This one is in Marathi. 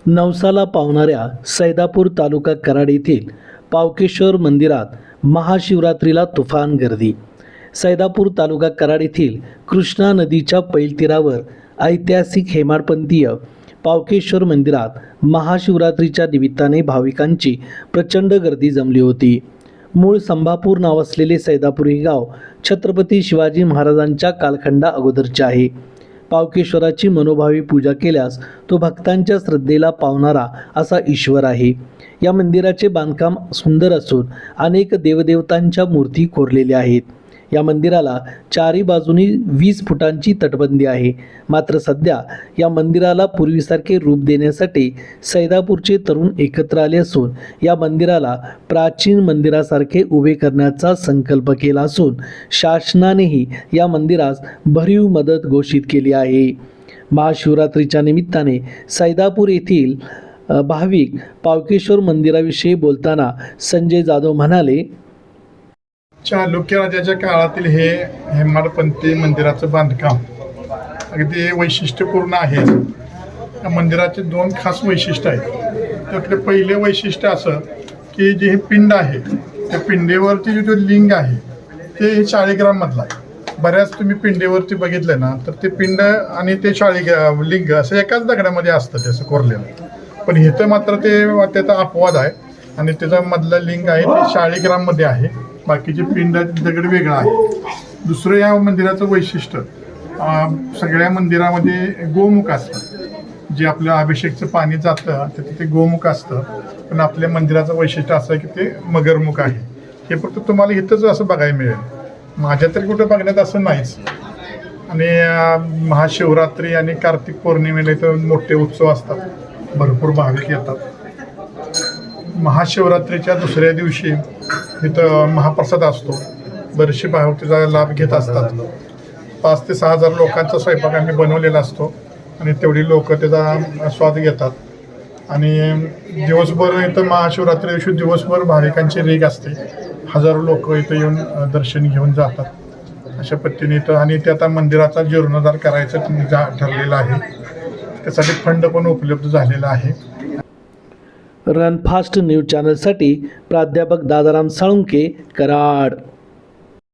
नवसाला पावणाऱ्या सैदापूर तालुका कराड येथील पावकेश्वर मंदिरात महाशिवरात्रीला तुफान गर्दी। सैदापूर तालुका कराड येथील कृष्णा नदीच्या पैलतीरावर ऐतिहासिक हेमाडपंथीय पावकेश्वर मंदिरात महाशिवरात्रीच्या निमित्ताने भाविकांची प्रचंड गर्दी जमली होती। मूळ संभापूर नाव असलेले सैदापूर हे गाव छत्रपती शिवाजी महाराजांच्या कालखंडा अगोदरचे आहे। पावकेश्वराची मनोभावी पूजा केल्यास तो भक्तांच्या श्रद्धेला पावणारा असा ईश्वर आहे। या मंदिराचे बांधकाम सुंदर असून अनेक देवदेवतांच्या मूर्ती कोरलेल्या आहेत। या मंदिराला चारी बाजूनी 20 फुटांची तटबंदी आहे। मात्र सध्या या मंदिराला पूर्वीसारखे रूप देण्यासाठी सैदापूरचे तरुण एकत्र आले असून या मंदिराला प्राचीन मंदिरासारखे उभे करण्याचा संकल्प केला असून शासनानेही या मंदिरास भरीव मदत घोषित केली आहे। महाशिवरात्रीच्या निमित्ताने सैदापूर येथील भाविक पावकेश्वर मंदिराविषयी बोलताना संजय जाधव म्हणाले, चालुक्य राजाच्या काळातील हे हेमाडपंथी मंदिराचं बांधकाम अगदी वैशिष्ट्यपूर्ण आहे। या मंदिराचे 2 खास वैशिष्ट्य आहेत। त्यातले पहिले वैशिष्ट्य असं की जे हे पिंड आहे त्या पिंडेवरती जो लिंग आहे ते 40 ग्राममधलं आहे। बऱ्याच तुम्ही पिंडेवरती बघितलं ना तर ते पिंड आणि ते 40 लिंग असं एकाच दगडामध्ये असतं त्याचं कोरलेलं, पण इथं मात्र ते त्याचा अपवाद आहे आणि त्याचा मधलं लिंग आहे ते 40 ग्राममध्ये आहे। बाकीचे पिंड दगड वेगळा आहे। दुसरं या मंदिराचं वैशिष्ट्य सगळ्या मंदिरामध्ये गोमुख असतं, जे आपलं अभिषेकचं पाणी जातं तर तिथे गोमुख असतं, पण आपल्या मंदिराचं वैशिष्ट्य असं आहे की ते मगरमुख आहे। हे फक्त तुम्हाला इथंच असं बघायला मिळेल, माझ्या तरी कुठं बघण्यात असं नाहीच। आणि महाशिवरात्री आणि कार्तिक पौर्णिमेला इथं मोठे उत्सव असतात, भरपूर भाविक येतात। महाशिवरात्रीच्या दुसऱ्या दिवशी इथं महाप्रसाद असतो, बरेचसे भाविक त्याचा लाभ घेत असतात। 5 ते 6 हजार लोकांचा स्वयंपाक आम्ही बनवलेला असतो आणि तेवढी लोक त्याचा स्वाद घेतात। आणि दिवसभर इथं महाशिवरात्री दिवशी दिवसभर भाविकांची रेग असते, हजारो लोक इथं येऊन दर्शन घेऊन जातात। अशा पद्धतीने इथं आणि ते आता मंदिराचा जीर्णोद्धार करायचं ठरलेलं आहे, त्यासाठी फंड पण उपलब्ध झालेला आहे। रन फास्ट न्यूज चॅनलसाठी प्राध्यापक दादाराम साळुंके, कराड।